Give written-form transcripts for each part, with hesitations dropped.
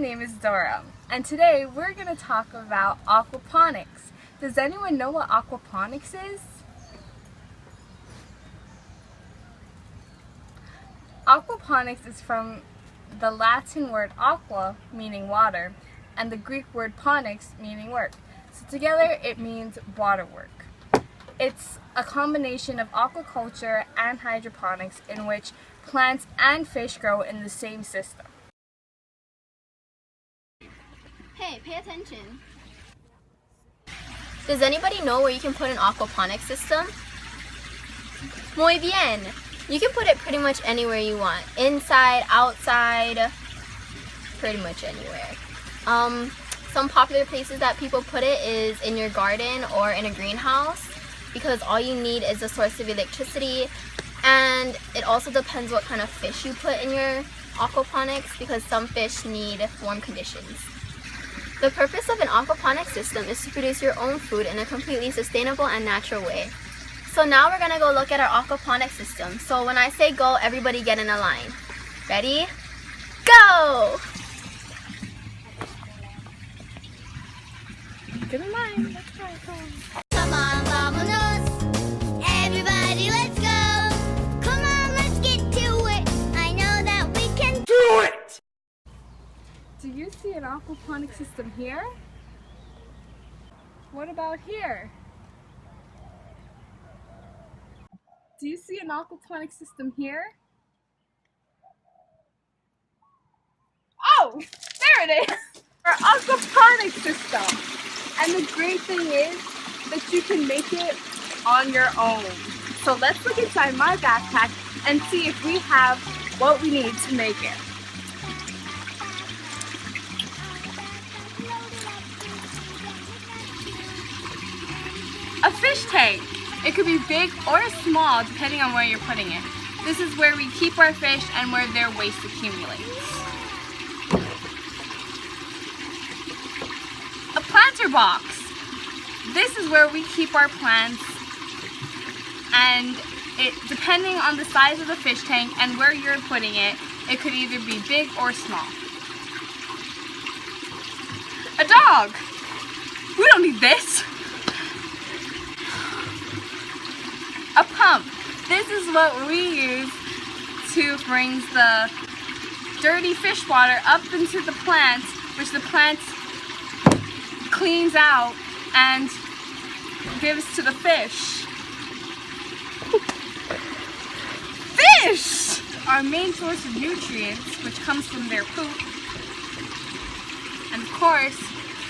name is Dora, and today we're going to talk about aquaponics. Does anyone know what aquaponics is? Aquaponics is from the Latin word aqua, meaning water, and the Greek word ponics, meaning work. So together it means water work. It's a combination of aquaculture and hydroponics in which plants and fish grow in the same system. Hey, pay attention. Does anybody know where you can put an aquaponics system? Muy bien! You can put it pretty much anywhere you want. Inside, outside, pretty much anywhere. Some popular places that people put it is in your garden or in a greenhouse because all you need is a source of electricity, and it also depends what kind of fish you put in your aquaponics because some fish need warm conditions. The purpose of an aquaponics system is to produce your own food in a completely sustainable and natural way. So now we're gonna go look at our aquaponics system. So when I say go, everybody get in a line. Ready? Go! Get in line, let's try it. Come on, vámonos. Everybody, let's go. Come on, let's get to it. I know that we can do it. Do you see an aquaponics system here? What about here? Do you see an aquaponics system here? Oh, there it is! Our aquaponics system. And the great thing is that you can make it on your own. So let's look inside my backpack and see if we have what we need to make it. A fish tank. It could be big or small depending on where you're putting it. This is where we keep our fish and where their waste accumulates. A planter box. This is where we keep our plants, and depending on the size of the fish tank and where you're putting it, it could either be big or small. A dog. We don't need this. A pump. This is what we use to bring the dirty fish water up into the plants, which the plants cleans out and gives to the fish. Fish! Our main source of nutrients, which comes from their poop. And of course,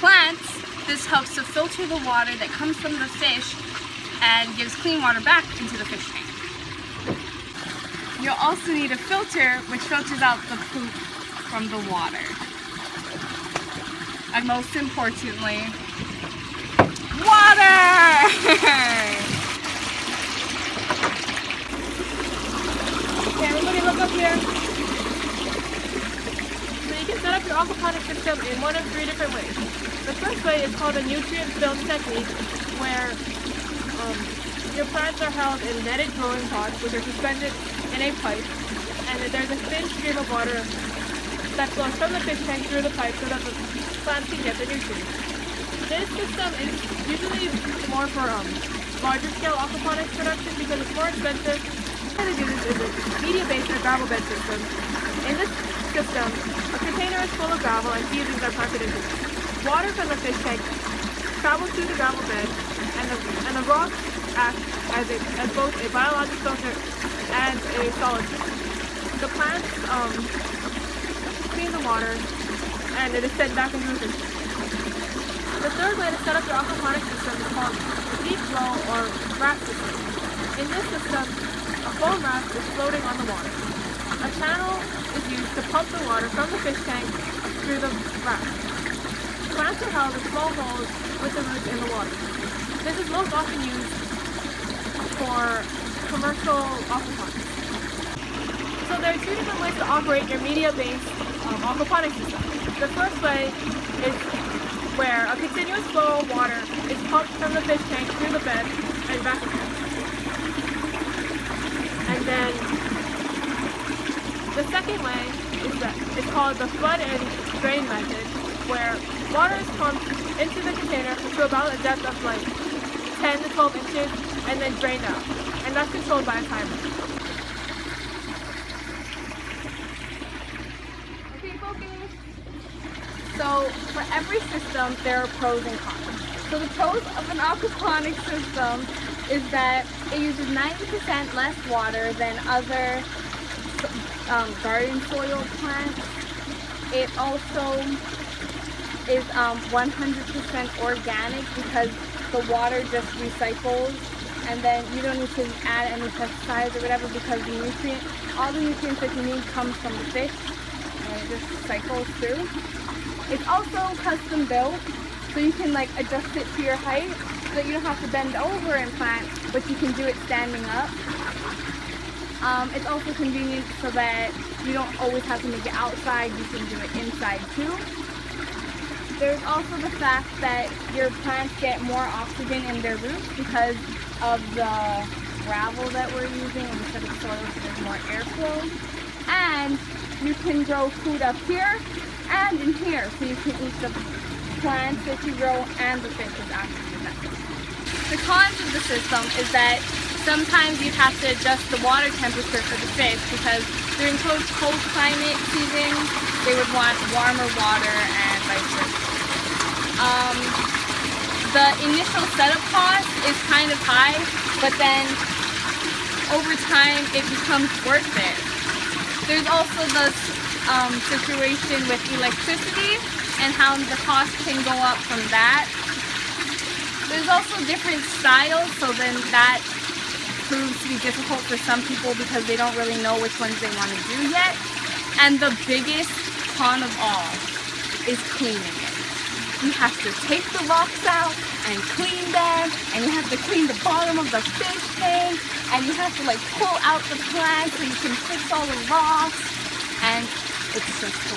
plants. This helps to filter the water that comes from the fish and gives clean water back into the fish tank. You'll also need a filter, which filters out the poop from the water. And most importantly, water! Okay, everybody look up here. So you can set up your aquaponics system in one of three different ways. The first way is called a nutrient film technique, where your plants are held in netted growing pots, which are suspended in a pipe, and there's a thin stream of water that flows from the fish tank through the pipe so that the plants can get the nutrients. This system is usually more for larger scale aquaponics production because it's more expensive. The way to do this is a media-based or gravel bed system. In this system, a container is full of gravel and seedlings are planted into it. Water from the fish tank travels through the gravel bed, and the rocks act as both a biological filter and a solid filter. The plants clean the water, and it is sent back into the fish tank. The third way to set up your aquaponics system is called a deep flow or raft system. In this system, a foam raft is floating on the water. A channel is used to pump the water from the fish tank through the raft. Plants are held in small holes with the roots in the water. This is most often used for commercial aquaponics. So there are two different ways to operate your media-based aquaponics system. The first way is where a continuous flow of water is pumped from the fish tank through the bed and back again. And then the second way is It's called the flood and drain method, where water is pumped into the container to about a depth of like 10 to 12 inches and then drained out. And that's controlled by a timer. Okay, focus. So for every system, there are pros and cons. So the pros of an aquaponics system is that it uses 90% less water than other garden soil plants. It also is 100% organic because the water just recycles, and then you don't need to add any pesticides or whatever because all the nutrients that you need comes from the fish, and it just cycles through. It's also custom built, so you can like adjust it to your height so that you don't have to bend over and plant, but you can do it standing up. It's also convenient so that you don't always have to make it outside, you can do it inside too. There's also the fact that your plants get more oxygen in their roots because of the gravel that we're using instead of soil, so there's more airflow. And you can grow food up here and in here, so you can eat the plants that you grow and the fishes after you net. The cons of the system is that sometimes you have to adjust the water temperature for the fish because during cold climate season, they would want warmer water and vice versa. The initial setup cost is kind of high, but then over time it becomes worth it. There's also the situation with electricity and how the cost can go up from that. There's also different styles, so then that proves to be difficult for some people because they don't really know which ones they want to do yet. And the biggest con of all is cleaning it. You have to take the rocks out and clean them, and you have to clean the bottom of the fish tank, and you have to like pull out the plants so you can fix all the rocks, and it's just so